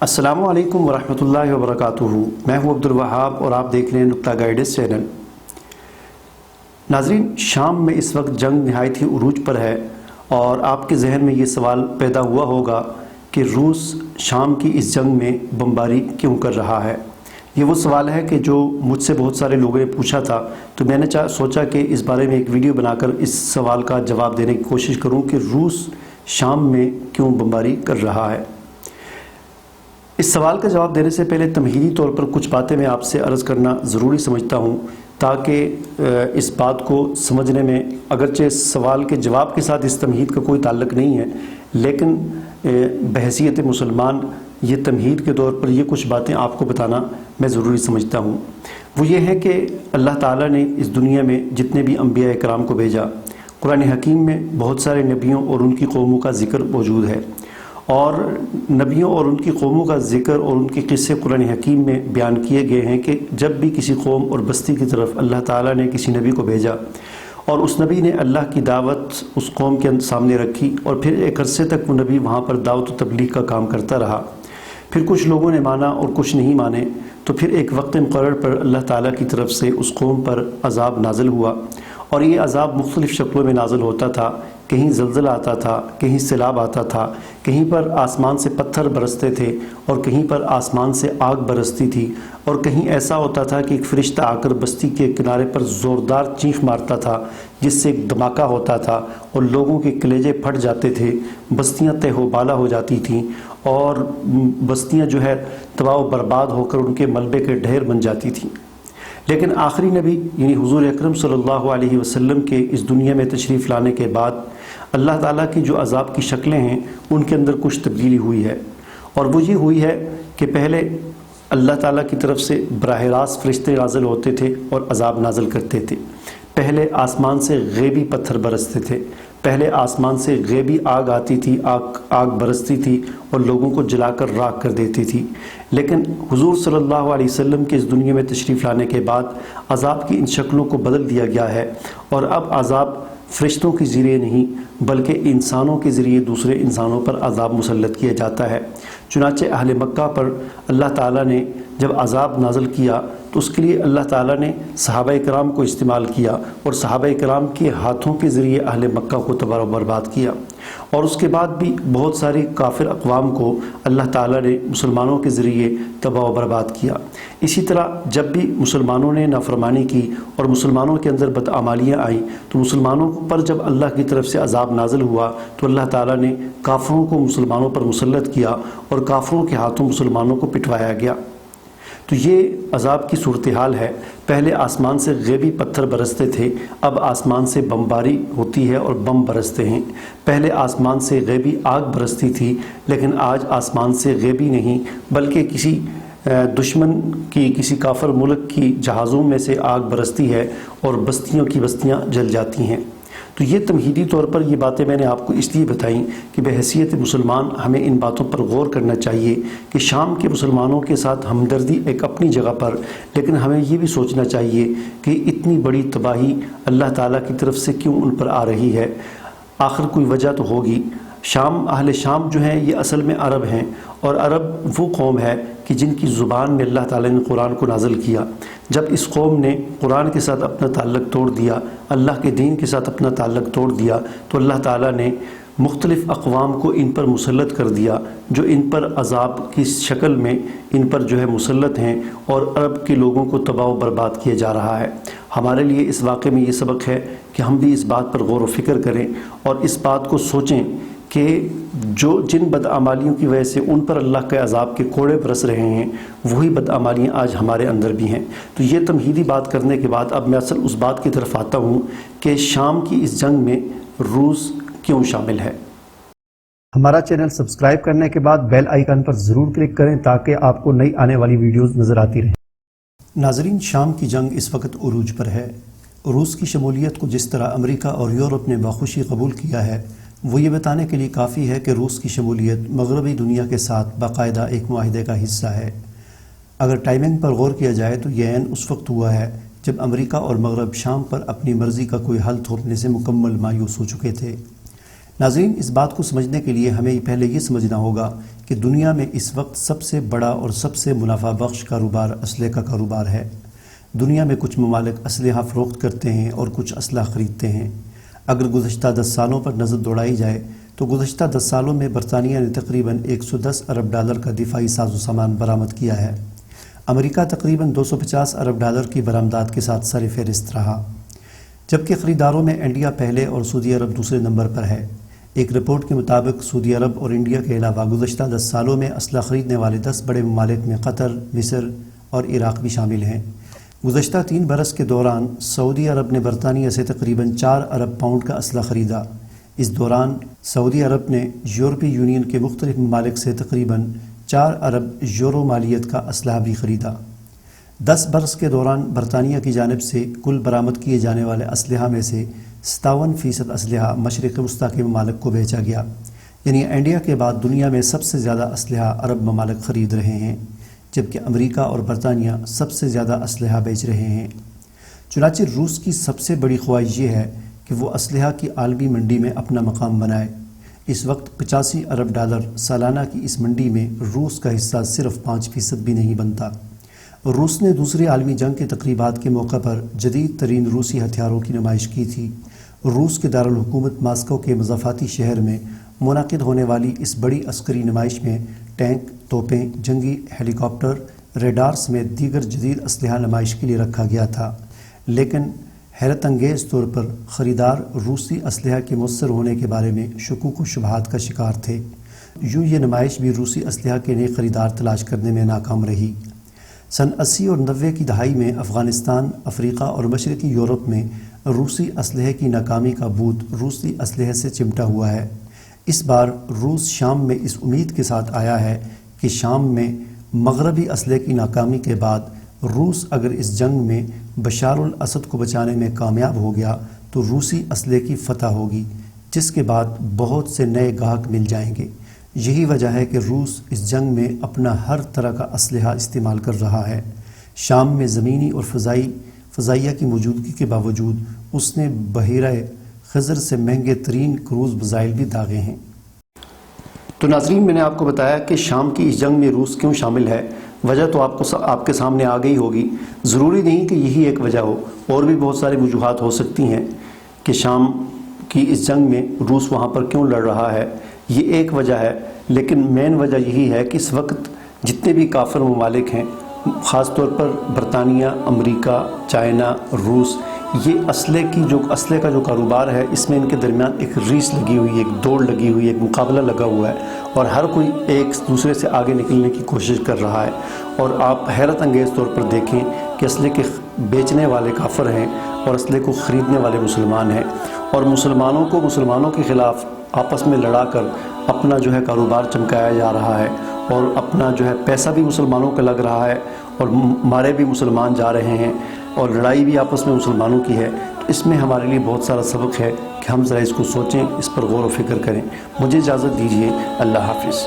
अस्सलामु अलैकुम वरहमतुल्लाहि वबरकातुहू। मैं हूँ अब्दुल वहाब और आप देख रहे हैं नुक्ता गाइडेंस चैनल। नाज़रीन, शाम में इस वक्त जंग नहायत ही उरूज पर है और आपके जहन में ये सवाल पैदा हुआ होगा कि रूस शाम की इस जंग में बमबारी क्यों कर रहा है। ये वो सवाल है कि जो मुझसे बहुत सारे लोगों ने पूछा था, तो मैंने सोचा कि इस बारे में एक वीडियो बनाकर इस सवाल का जवाब देने की कोशिश करूं कि रूस शाम में क्यों बमबारी कर रहा है। इस सवाल का जवाब देने से पहले तमहीदी तौर पर कुछ बातें मैं आपसे अर्ज़ करना ज़रूरी समझता हूँ, ताकि इस बात को समझने में, अगरचे सवाल के जवाब के साथ इस तमहीद का कोई ताल्लुक़ नहीं है, लेकिन बहैसियत मुसलमान ये तमहीद के तौर पर ये कुछ बातें आपको बताना मैं ज़रूरी समझता हूँ। वो ये है कि अल्लाह ताला ने इस दुनिया में जितने भी अंबिया इकराम को भेजा, कुरान हकीम में बहुत सारे नबियों और उनकी कौमों का ज़िक्र मौजूद है और नबियों और उनकी कौमों का ज़िक्र और उनके किस्से कुरान हकीम में बयान किए गए हैं कि जब भी किसी कौम और बस्ती की तरफ अल्लाह ताला ने किसी नबी को भेजा और उस नबी ने अल्लाह की दावत उस कौम के सामने रखी और फिर एक अरसे तक वो नबी वहाँ पर दावत व तबलीग का काम करता रहा। फिर कुछ लोगों ने माना और कुछ नहीं माने, तो फिर एक वक्त मुक़र्रर पर अल्लाह ताला की तरफ से उस कौम पर अज़ाब नाज़िल हुआ और ये अज़ाब मुख्तलिफ़ शक्लों में नाज़िल होता था। कहीं ज़लज़ला आता था, कहीं सैलाब आता था, कहीं पर आसमान से पत्थर बरसते थे और कहीं पर आसमान से आग बरसती थी और कहीं ऐसा होता था कि एक फ़रिश्ता आकर बस्ती के किनारे पर ज़ोरदार चीख मारता था, जिससे एक धमाका होता था और लोगों के कलेजे फट जाते थे, बस्तियां तहबाला हो जाती थीं और बस्तियां जो है तबाह व बर्बाद होकर उनके मलबे के ढेर बन जाती थीं। लेकिन आखिरी नबी यानी हुज़ूर अकरम सल्लल्लाहु अलैहि वसल्लम के इस दुनिया में तशरीफ़ लाने के बाद अल्लाह ताला की जो अज़ाब की शक्लें हैं उनके अंदर कुछ तब्दीली हुई है, और वो ये हुई है कि पहले अल्लाह ताला की तरफ से बराह रास्त फ़रिश्ते नाज़िल होते थे और अज़ाब नाज़िल करते थे। पहले आसमान से ग़ैबी पत्थर बरसते थे, पहले आसमान से ग़ैबी आग आती थी, आग बरसती थी और लोगों को जलाकर राख कर देती थी। लेकिन हुज़ूर सल्लल्लाहु अलैहि वसल्लम के इस दुनिया में तशरीफ़ लाने के बाद अज़ाब की इन शक्लों को बदल दिया गया है और अब अज़ाब फ़रिश्तों के ज़रिए नहीं बल्कि इंसानों के ज़रिए दूसरे इंसानों पर अज़ाब मुसल्लत किया जाता है। चुनांचे अहले मक्का पर अल्लाह ताला ने जब अज़ाब नाज़िल किया तो उसके लिए अल्लाह ताला ने सहाबा इकराम को इस्तेमाल किया और सहाबा इकराम के हाथों के ज़रिए अहले मक्का को तबाह व बर्बाद किया। और उसके बाद भी बहुत सारी काफिर अक़वाम को अल्लाह ताला ने मुसलमानों के ज़रिए तबाह व बर्बाद किया। इसी तरह जब भी मुसलमानों ने नाफरमानी की और मुसलमानों के अंदर बदअमालियाँ आईं, तो मुसलमानों पर जब अल्लाह की तरफ से अज़ाब नाज़िल हुआ तो अल्लाह ताला ने काफिरों को मुसलमानों पर मुसल्लत किया और काफिरों के हाथों मुसलमानों को पिटवाया गया। तो ये अज़ाब की सूरत हाल है। पहले आसमान से ग़ैबी पत्थर बरसते थे, अब आसमान से बमबारी होती है और बम बरसते हैं। पहले आसमान से ग़ैबी आग बरसती थी, लेकिन आज आसमान से ग़ैबी नहीं बल्कि किसी दुश्मन की, किसी काफिर मुल्क की जहाज़ों में से आग बरसती है और बस्तियों की बस्तियां जल जाती हैं। तो ये तमहीदी तौर पर ये बातें मैंने आपको इसलिए बताई कि बहैसियत मुसलमान हमें इन बातों पर गौर करना चाहिए कि शाम के मुसलमानों के साथ हमदर्दी एक अपनी जगह पर, लेकिन हमें ये भी सोचना चाहिए कि इतनी बड़ी तबाही अल्लाह ताला की तरफ से क्यों उन पर आ रही है। आखिर कोई वजह तो होगी। शाम, अहले शाम जो हैं ये असल में अरब हैं और अरब वो कौम है कि जिनकी ज़ुबान में अल्लाह ताला ने कुरान को नाज़िल किया। जब इस कौम ने कुरान के साथ अपना ताल्लुक़ तोड़ दिया, अल्लाह के दीन के साथ अपना ताल्लुक़ तोड़ दिया, तो अल्लाह ताला ने मुख्तलिफ़ अक़वाम को इन पर मुसल्लत कर दिया, जो इन पर अज़ाब की शक्ल में इन पर जो है मुसल्लत हैं और अरब के लोगों को तबाह व बर्बाद किया जा रहा है। हमारे लिए इस वाक़े में ये सबक है कि हम भी इस बात पर गौर व फ़िक्र करें और इस बात को सोचें कि जो जिन बदअमालियों की वजह से उन पर अल्लाह के अज़ाब के कोड़े बरस रहे हैं, वही बदअमालियाँ आज हमारे अंदर भी हैं। तो ये तमहीदी बात करने के बाद अब मैं असल उस बात की तरफ आता हूँ कि शाम की इस जंग में रूस क्यों शामिल है। हमारा चैनल सब्सक्राइब करने के बाद बेल आइकन पर ज़रूर क्लिक करें ताकि आपको नई आने वाली वीडियोज़ नज़र आती रहें। नाज़रीन, शाम की जंग इस वक्त उरूज पर है। रूस की शमूलियत को जिस तरह अमेरिका और यूरोप ने बाखुशी कबूल किया है, वो ये बताने के लिए काफ़ी है कि रूस की शमूलियत मगरबी दुनिया के साथ बाकायदा एक मुआहिदे का हिस्सा है। अगर टाइमिंग पर गौर किया जाए तो यह ऐन उस वक्त हुआ है जब अमेरिका और मगरब शाम पर अपनी मर्ज़ी का कोई हल थोपने से मुकम्मल मायूस हो चुके थे। नाज़रीन, इस बात को समझने के लिए हमें पहले ये समझना होगा کہ دنیا میں اس وقت سب سے بڑا اور سب سے منافع بخش کاروبار اسلحے کا کاروبار ہے۔ دنیا میں کچھ ممالک اسلحہ فروخت کرتے ہیں اور کچھ اسلحہ خریدتے ہیں۔ اگر گزشتہ 10 سالوں پر نظر دوڑائی جائے تو گزشتہ 10 سالوں میں برطانیہ نے تقریباً 110 ارب ڈالر کا دفاعی ساز و سامان برآمد کیا ہے۔ امریکہ تقریباً 250 ارب ڈالر کی برآمدات کے ساتھ سر فہرست رہا، جبکہ خریداروں میں انڈیا پہلے اور سعودی عرب دوسرے نمبر پر ہے۔ ایک رپورٹ کے مطابق سعودی عرب اور انڈیا کے علاوہ گزشتہ 10 سالوں میں اسلحہ خریدنے والے 10 بڑے ممالک میں قطر، مصر اور عراق بھی شامل ہیں۔ گزشتہ 3 برس کے دوران سعودی عرب نے برطانیہ سے تقریباً 4 ارب پاؤنڈ کا اسلحہ خریدا۔ اس دوران سعودی عرب نے یورپی یونین کے مختلف ممالک سے تقریباً 4 ارب یورو مالیت کا اسلحہ بھی خریدا۔ 10 برس کے دوران برطانیہ کی جانب سے کل برآمد کیے جانے والے اسلحہ میں سے 57% اسلحہ مشرق وسطیٰ کے ممالک کو بیچا گیا، یعنی انڈیا کے بعد دنیا میں سب سے زیادہ اسلحہ عرب ممالک خرید رہے ہیں، جبکہ امریکہ اور برطانیہ سب سے زیادہ اسلحہ بیچ رہے ہیں۔ چنانچہ روس کی سب سے بڑی خواہش یہ ہے کہ وہ اسلحہ کی عالمی منڈی میں اپنا مقام بنائے۔ اس وقت 85 ارب ڈالر سالانہ کی اس منڈی میں روس کا حصہ صرف 5% بھی نہیں بنتا۔ روس نے دوسری عالمی جنگ کے تقریبات کے موقع پر جدید ترین روسی ہتھیاروں کی نمائش کی تھی۔ روس کے دارالحکومت ماسکو کے مضافاتی شہر میں منعقد ہونے والی اس بڑی عسکری نمائش میں ٹینک، توپیں، جنگی ہیلی کاپٹر، ریڈار سمیت دیگر جدید اسلحہ نمائش کے لیے رکھا گیا تھا، لیکن حیرت انگیز طور پر خریدار روسی اسلحہ کے مؤثر ہونے کے بارے میں شکوک و شبہات کا شکار تھے۔ یوں یہ نمائش بھی روسی اسلحہ کے نئے خریدار تلاش کرنے میں ناکام رہی۔ سن 80 اور 90 کی دہائی میں افغانستان، افریقہ اور مشرقی یورپ میں روسی اسلحے کی ناکامی کا بھوت روسی اسلحے سے چمٹا ہوا ہے۔ اس بار روس شام میں اس امید کے ساتھ آیا ہے کہ شام میں مغربی اسلحے کی ناکامی کے بعد روس اگر اس جنگ میں بشار الاسد کو بچانے میں کامیاب ہو گیا تو روسی اسلحے کی فتح ہوگی، جس کے بعد بہت سے نئے گاہک مل جائیں گے۔ یہی وجہ ہے کہ روس اس جنگ میں اپنا ہر طرح کا اسلحہ استعمال کر رہا ہے۔ شام میں زمینی اور فضائیہ کی موجودگی کے باوجود اس نے بحیرہ خزر سے مہنگے ترین کروز میزائل بھی داغے ہیں۔ تو ناظرین، میں نے آپ کو بتایا کہ شام کی اس جنگ میں روس کیوں شامل ہے۔ وجہ تو آپ کے سامنے آ گئی ہوگی۔ ضروری نہیں کہ یہی ایک وجہ ہو، اور بھی بہت ساری وجوہات ہو سکتی ہیں کہ شام کی اس جنگ میں روس وہاں پر کیوں لڑ رہا ہے۔ یہ ایک وجہ ہے، لیکن مین وجہ یہی ہے کہ اس وقت جتنے بھی کافر ممالک ہیں، خاص طور پر برطانیہ، امریکہ، چائنا، روس، یہ اسلحے کا جو کاروبار ہے، اس میں ان کے درمیان ایک ریس لگی ہوئی ہے، ایک دوڑ لگی ہوئی ہے، ایک مقابلہ لگا ہوا ہے، اور ہر کوئی ایک دوسرے سے آگے نکلنے کی کوشش کر رہا ہے۔ اور آپ حیرت انگیز طور پر دیکھیں کہ اسلحے کے بیچنے والے کافر ہیں اور اسلحے کو خریدنے والے مسلمان ہیں، اور مسلمانوں کو مسلمانوں کے خلاف آپس میں لڑا کر اپنا کاروبار چمکایا جا رہا ہے، اور اپنا پیسہ بھی مسلمانوں کا لگ رہا ہے، اور مارے بھی مسلمان جا رہے ہیں، اور لڑائی بھی آپس میں مسلمانوں کی ہے۔ تو اس میں ہمارے لیے بہت سارا سبق ہے کہ ہم ذرا اس کو سوچیں، اس پر غور و فکر کریں۔ مجھے اجازت دیجیے، اللہ حافظ۔